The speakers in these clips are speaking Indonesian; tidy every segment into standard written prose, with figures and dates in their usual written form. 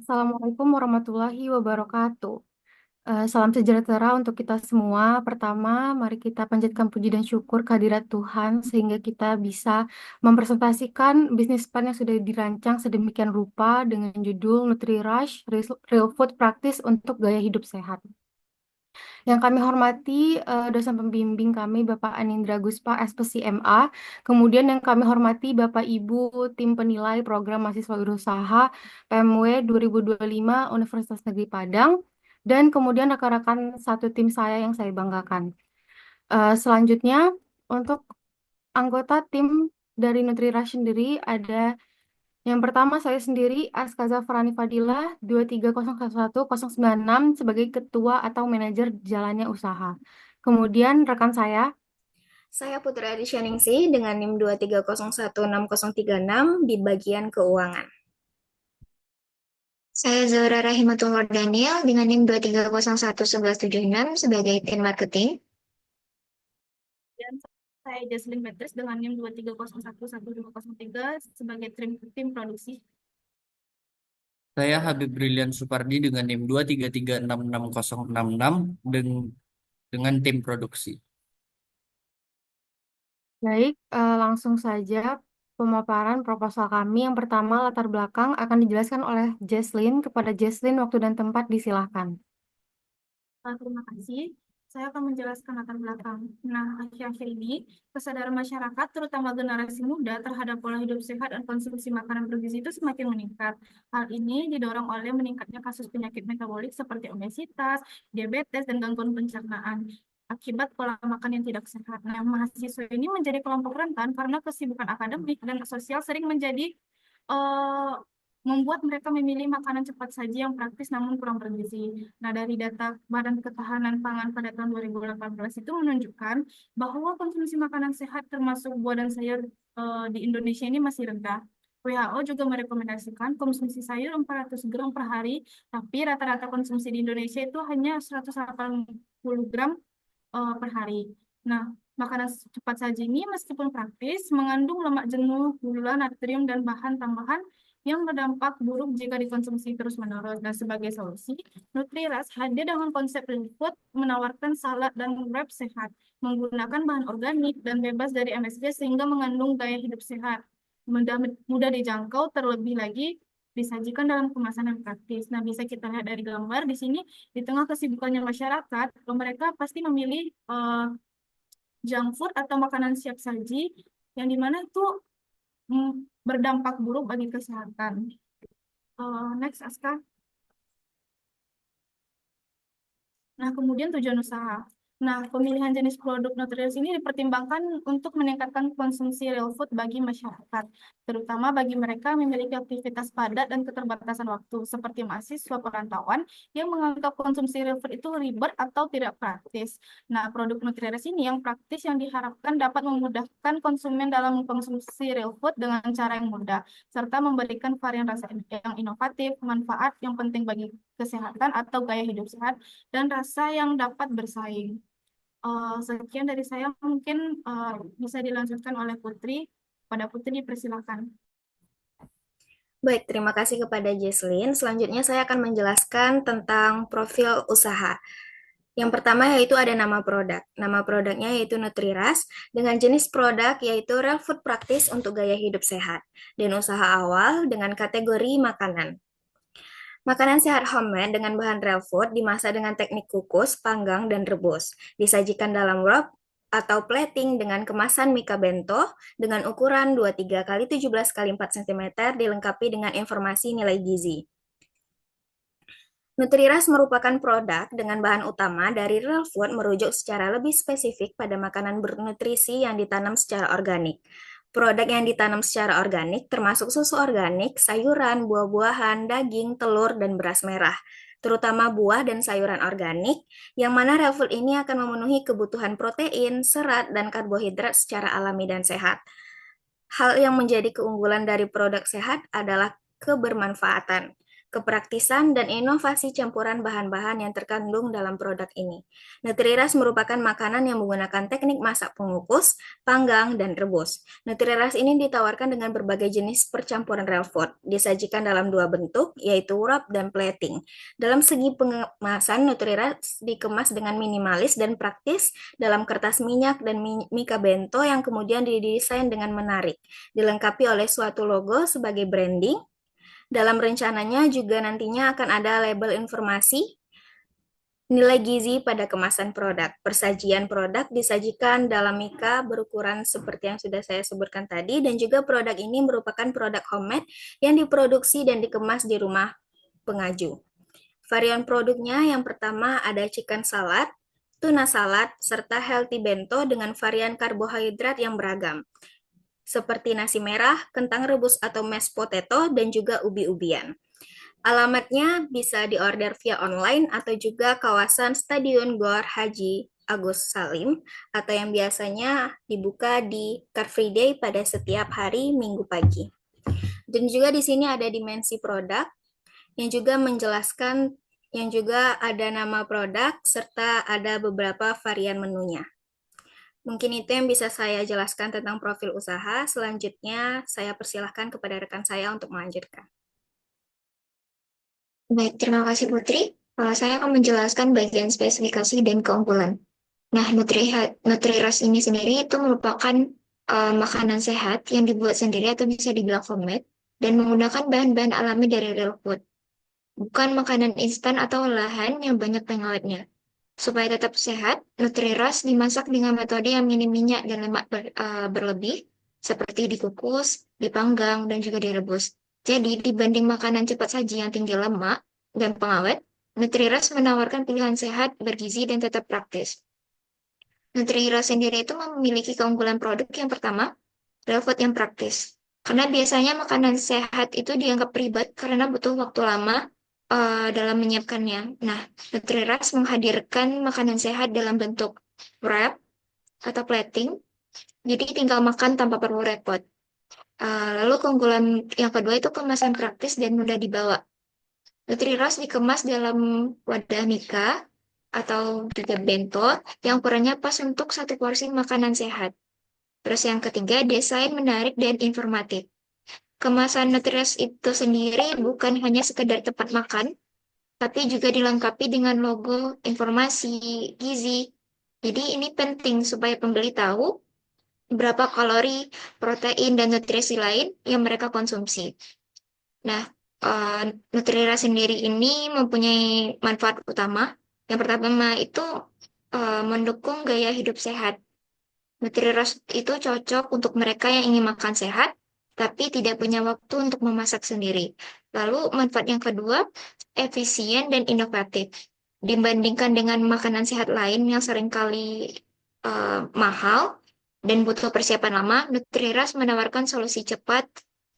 Assalamualaikum warahmatullahi wabarakatuh. Salam sejahtera untuk kita semua. Pertama, mari kita panjatkan puji dan syukur kehadirat Tuhan sehingga kita bisa mempresentasikan bisnis plan yang sudah dirancang sedemikian rupa dengan judul NutriRush Real Food Practice untuk Gaya Hidup Sehat. Yang kami hormati dosen pembimbing kami Bapak Anindra Guspa, SPC MA. Kemudian yang kami hormati Bapak Ibu tim penilai program mahasiswa berusaha PMW 2025 Universitas Negeri Padang. Dan kemudian rekan-rekan satu tim saya yang saya banggakan. Selanjutnya untuk anggota tim dari NutriRush sendiri ada yang pertama saya sendiri Askaza Farani Fadilah 2301196 sebagai ketua atau manajer jalannya usaha. Kemudian rekan saya Saya Putri Adisyaningsih dengan NIM 2301636 di bagian keuangan. Saya Zahra Rahimatullah Daniel dengan NIM 2301176 sebagai tim marketing. dan saya Jaslyn Petrus dengan NIM 2301123 sebagai tim produksi. Saya Habib Brilian Supardi dengan NIM 2336666 dengan tim produksi. Baik, langsung saja pemaparan proposal kami. Yang pertama latar belakang akan dijelaskan oleh Jaslyn. Kepada Jaslyn, waktu dan tempat disilahkan. Terima kasih. Saya akan menjelaskan latar belakang. Nah, akhir-akhir ini, kesadaran masyarakat, terutama generasi muda, terhadap pola hidup sehat dan konsumsi makanan bergizi itu semakin meningkat. Hal ini didorong oleh meningkatnya kasus penyakit metabolik seperti obesitas, diabetes, dan gangguan pencernaan akibat pola makan yang tidak sehat. Nah, mahasiswa ini menjadi kelompok rentan karena kesibukan akademik dan sosial sering menjadi eh, membuat mereka memilih makanan cepat saji yang praktis namun kurang bergizi. Nah, dari data Badan Ketahanan Pangan pada tahun 2018 itu menunjukkan bahwa konsumsi makanan sehat termasuk buah dan sayur di Indonesia ini masih rendah. WHO juga merekomendasikan konsumsi sayur 400 gram per hari, tapi rata-rata konsumsi di Indonesia itu hanya 180 gram per hari. Nah, makanan cepat saji ini meskipun praktis, mengandung lemak jenuh, gula, natrium, dan bahan tambahan yang berdampak buruk jika dikonsumsi terus-menerus. Nah, sebagai solusi, NutriRush hadir dengan konsep real food menawarkan salad dan wrap sehat, menggunakan bahan organik dan bebas dari MSG sehingga mengandung gaya hidup sehat. Mudah, mudah dijangkau, terlebih lagi disajikan dalam kemasan yang praktis. Nah, bisa kita lihat dari gambar di sini, di tengah kesibukannya masyarakat, mereka pasti memilih junk food atau makanan siap saji yang dimana itu berdampak buruk bagi kesehatan. Next, Aska. Nah, kemudian tujuan usaha. Nah, pemilihan jenis produk Nutrius ini dipertimbangkan untuk meningkatkan konsumsi real food bagi masyarakat, terutama bagi mereka yang memiliki aktivitas padat dan keterbatasan waktu, seperti mahasiswa perantauan yang menganggap konsumsi real food itu ribet atau tidak praktis. Nah, produk Nutrius ini yang praktis yang diharapkan dapat memudahkan konsumen dalam mengkonsumsi real food dengan cara yang mudah, serta memberikan varian rasa yang inovatif, manfaat yang penting bagi kesehatan atau gaya hidup sehat, dan rasa yang dapat bersaing. Sekian dari saya, mungkin bisa dilanjutkan oleh Putri. Pada Putri dipersilakan. Baik, terima kasih kepada Jesslyn. Selanjutnya saya akan menjelaskan tentang profil usaha. Yang pertama yaitu ada nama produk. Nama produknya yaitu NutriRush dengan jenis produk yaitu real food praktis untuk gaya hidup sehat dan usaha awal dengan kategori makanan. Makanan sehat homemade dengan bahan real food dimasak dengan teknik kukus, panggang, dan rebus. Disajikan dalam wrap atau plating dengan kemasan Mika Bento dengan ukuran 23 x 17 x 4 cm dilengkapi dengan informasi nilai gizi. NutriRush merupakan produk dengan bahan utama dari real food merujuk secara lebih spesifik pada makanan bernutrisi yang ditanam secara organik. Produk yang ditanam secara organik termasuk susu organik, sayuran, buah-buahan, daging, telur, dan beras merah, terutama buah dan sayuran organik, yang mana real food ini akan memenuhi kebutuhan protein, serat, dan karbohidrat secara alami dan sehat. Hal yang menjadi keunggulan dari produk sehat adalah kebermanfaatan. kepraktisan, dan inovasi campuran bahan-bahan yang terkandung dalam produk ini. Nutriras merupakan makanan yang menggunakan teknik masak pengukus, panggang, dan rebus. Nutriras ini ditawarkan dengan berbagai jenis percampuran real food, disajikan dalam dua bentuk, yaitu wrap dan plating. Dalam segi pengemasan, Nutriras dikemas dengan minimalis dan praktis dalam kertas minyak dan mika bento yang kemudian didesain dengan menarik, dilengkapi oleh suatu logo sebagai branding. Dalam rencananya juga nantinya akan ada label informasi nilai gizi pada kemasan produk. Persajian produk disajikan dalam mika berukuran seperti yang sudah saya sebutkan tadi, dan juga produk ini merupakan produk homemade yang diproduksi dan dikemas di rumah pengaju. Varian produknya yang pertama ada chicken salad, tuna salad, serta healthy bento dengan varian karbohidrat yang beragam, seperti nasi merah, kentang rebus atau mashed potato, dan juga ubi-ubian. Alamatnya bisa diorder via online atau juga kawasan Stadion Gor Haji Agus Salim, atau yang biasanya dibuka di Car Free Day pada setiap hari Minggu pagi. Dan juga di sini ada dimensi produk yang juga menjelaskan, yang juga ada nama produk serta ada beberapa varian menunya. Mungkin itu yang bisa saya jelaskan tentang profil usaha. Selanjutnya, saya persilahkan kepada rekan saya untuk melanjutkan. Baik, terima kasih Putri. Saya akan menjelaskan bagian spesifikasi dan keunggulan. Nah, Nutriras ini sendiri itu merupakan makanan sehat yang dibuat sendiri atau bisa dibilang homemade dan menggunakan bahan-bahan alami dari real food. Bukan makanan instan atau olahan yang banyak pengawetnya. Supaya tetap sehat, Nutriras dimasak dengan metode yang minim minyak dan lemak berlebih, seperti dikukus, dipanggang, dan juga direbus. Jadi, dibanding makanan cepat saji yang tinggi lemak dan pengawet, Nutriras menawarkan pilihan sehat, bergizi, dan tetap praktis. Nutriras sendiri itu memiliki keunggulan produk yang pertama, real food yang praktis. Karena biasanya makanan sehat itu dianggap ribet karena butuh waktu lama dalam menyiapkannya. Nah, Nutriras menghadirkan makanan sehat dalam bentuk wrap atau plating, jadi tinggal makan tanpa perlu repot. Lalu keunggulan yang kedua itu kemasan praktis dan mudah dibawa. Nutriras dikemas dalam wadah mika atau juga bento yang ukurannya pas untuk satu porsi makanan sehat. Terus yang ketiga, desain menarik dan informatif. Kemasan Nutriras itu sendiri bukan hanya sekedar tempat makan, tapi juga dilengkapi dengan logo, informasi, gizi. Jadi ini penting supaya pembeli tahu berapa kalori, protein, dan nutrisi lain yang mereka konsumsi. Nah, Nutrira sendiri ini mempunyai manfaat utama. Yang pertama itu mendukung gaya hidup sehat. Nutrira itu cocok untuk mereka yang ingin makan sehat, tapi tidak punya waktu untuk memasak sendiri. Lalu manfaat yang kedua, efisien dan inovatif. Dibandingkan dengan makanan sehat lain yang seringkali mahal dan butuh persiapan lama, Nutriras menawarkan solusi cepat,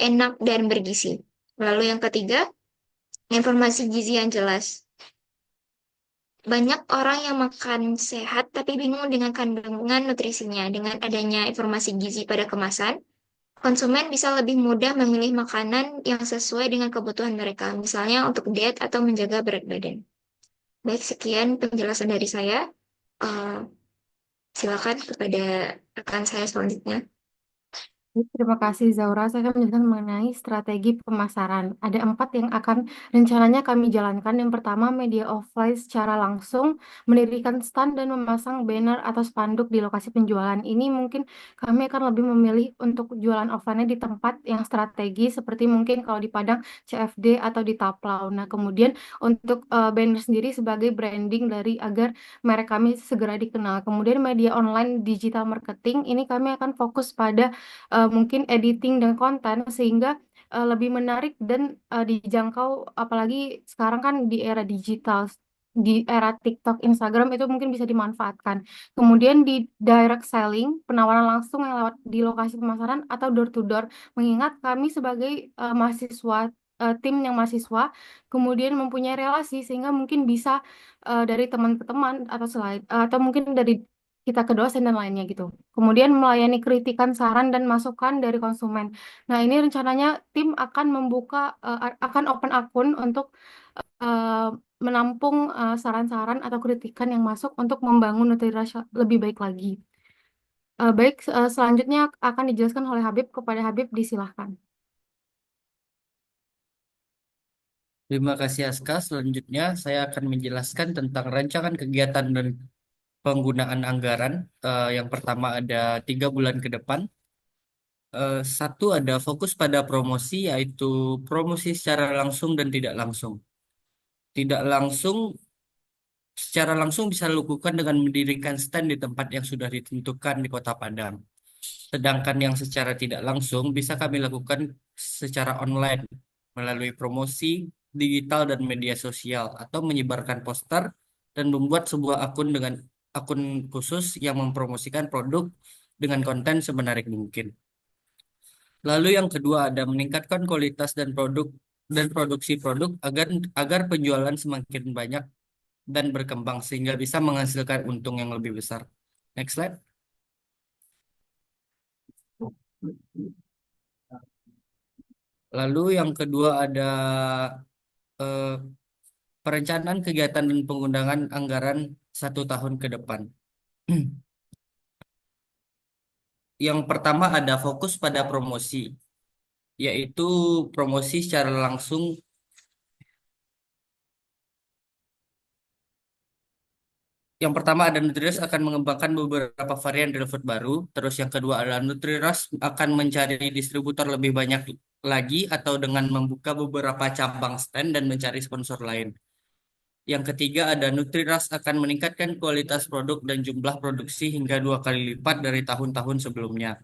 enak, dan bergizi. Lalu yang ketiga, informasi gizi yang jelas. Banyak orang yang makan sehat tapi bingung dengan kandungan nutrisinya. Dengan adanya informasi gizi pada kemasan, konsumen bisa lebih mudah memilih makanan yang sesuai dengan kebutuhan mereka, misalnya untuk diet atau menjaga berat badan. Baik, sekian penjelasan dari saya. Silakan kepada rekan saya selanjutnya. Terima kasih Zaura. Saya akan menjelaskan mengenai strategi pemasaran. Ada 4 yang akan rencananya kami jalankan. Yang pertama, media offline secara langsung, mendirikan stand dan memasang banner atau spanduk di lokasi penjualan. Ini mungkin kami akan lebih memilih untuk jualan offline-nya di tempat yang strategis, seperti mungkin kalau di Padang, CFD, atau di Taplau. Nah, kemudian untuk banner sendiri sebagai branding dari agar merek kami segera dikenal. Kemudian media online digital marketing, ini kami akan fokus pada mungkin editing dan konten sehingga lebih menarik dan dijangkau, apalagi sekarang kan di era digital, di era TikTok, Instagram itu mungkin bisa dimanfaatkan. Kemudian di direct selling, penawaran langsung yang lewat di lokasi pemasaran atau door to door, mengingat kami sebagai mahasiswa, tim yang mahasiswa kemudian mempunyai relasi sehingga mungkin bisa dari teman ke teman atau selain atau mungkin dari kita ke dosen dan lainnya gitu. Kemudian melayani kritikan, saran dan masukan dari konsumen. Nah, ini rencananya tim akan membuka akan open akun untuk eh, menampung saran-saran atau kritikan yang masuk untuk membangun Nutrirash lebih baik lagi. Baik, selanjutnya akan dijelaskan oleh Habib. Kepada Habib, disilahkan. Terima kasih Aska. Selanjutnya saya akan menjelaskan tentang rancangan kegiatan dan penggunaan anggaran. Yang pertama ada 3 bulan ke depan. Satu ada fokus pada promosi, yaitu promosi secara langsung dan tidak langsung. Tidak langsung, secara langsung bisa dilakukan dengan mendirikan stand di tempat yang sudah ditentukan di Kota Padang. Sedangkan yang secara tidak langsung bisa kami lakukan secara online melalui promosi digital dan media sosial atau menyebarkan poster dan membuat sebuah akun dengan akun khusus yang mempromosikan produk dengan konten semenarik mungkin. Lalu yang kedua ada meningkatkan kualitas dan produksi produk agar agar penjualan semakin banyak dan berkembang sehingga bisa menghasilkan untung yang lebih besar. Next slide. Lalu yang kedua ada eh, perencanaan kegiatan dan penggunaan anggaran 1 tahun ke depan. Yang pertama ada fokus pada promosi, yaitu promosi secara langsung. Yang pertama ada Nutridas akan mengembangkan beberapa varian real food baru. Terus yang kedua adalah Nutridas akan mencari distributor lebih banyak lagi atau dengan membuka beberapa cabang stand dan mencari sponsor lain. Yang ketiga ada Nutriras akan meningkatkan kualitas produk dan jumlah produksi hingga 2 kali lipat dari tahun-tahun sebelumnya.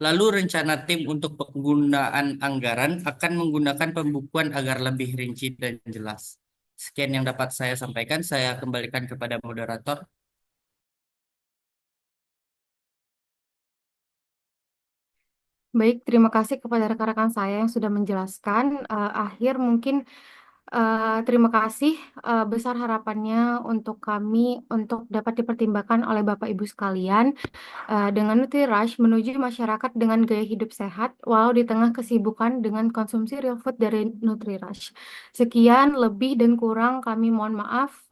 Lalu rencana tim untuk penggunaan anggaran akan menggunakan pembukuan agar lebih rinci dan jelas. Sekian yang dapat saya sampaikan, saya kembalikan kepada moderator. Baik, terima kasih kepada rekan-rekan saya yang sudah menjelaskan. Akhir mungkin terima kasih besar harapannya untuk kami untuk dapat dipertimbangkan oleh Bapak Ibu sekalian dengan Nutrirush menuju masyarakat dengan gaya hidup sehat walau di tengah kesibukan dengan konsumsi real food dari Nutrirush. Sekian lebih dan kurang kami mohon maaf.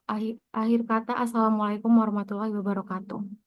Akhir kata, Assalamualaikum warahmatullahi wabarakatuh.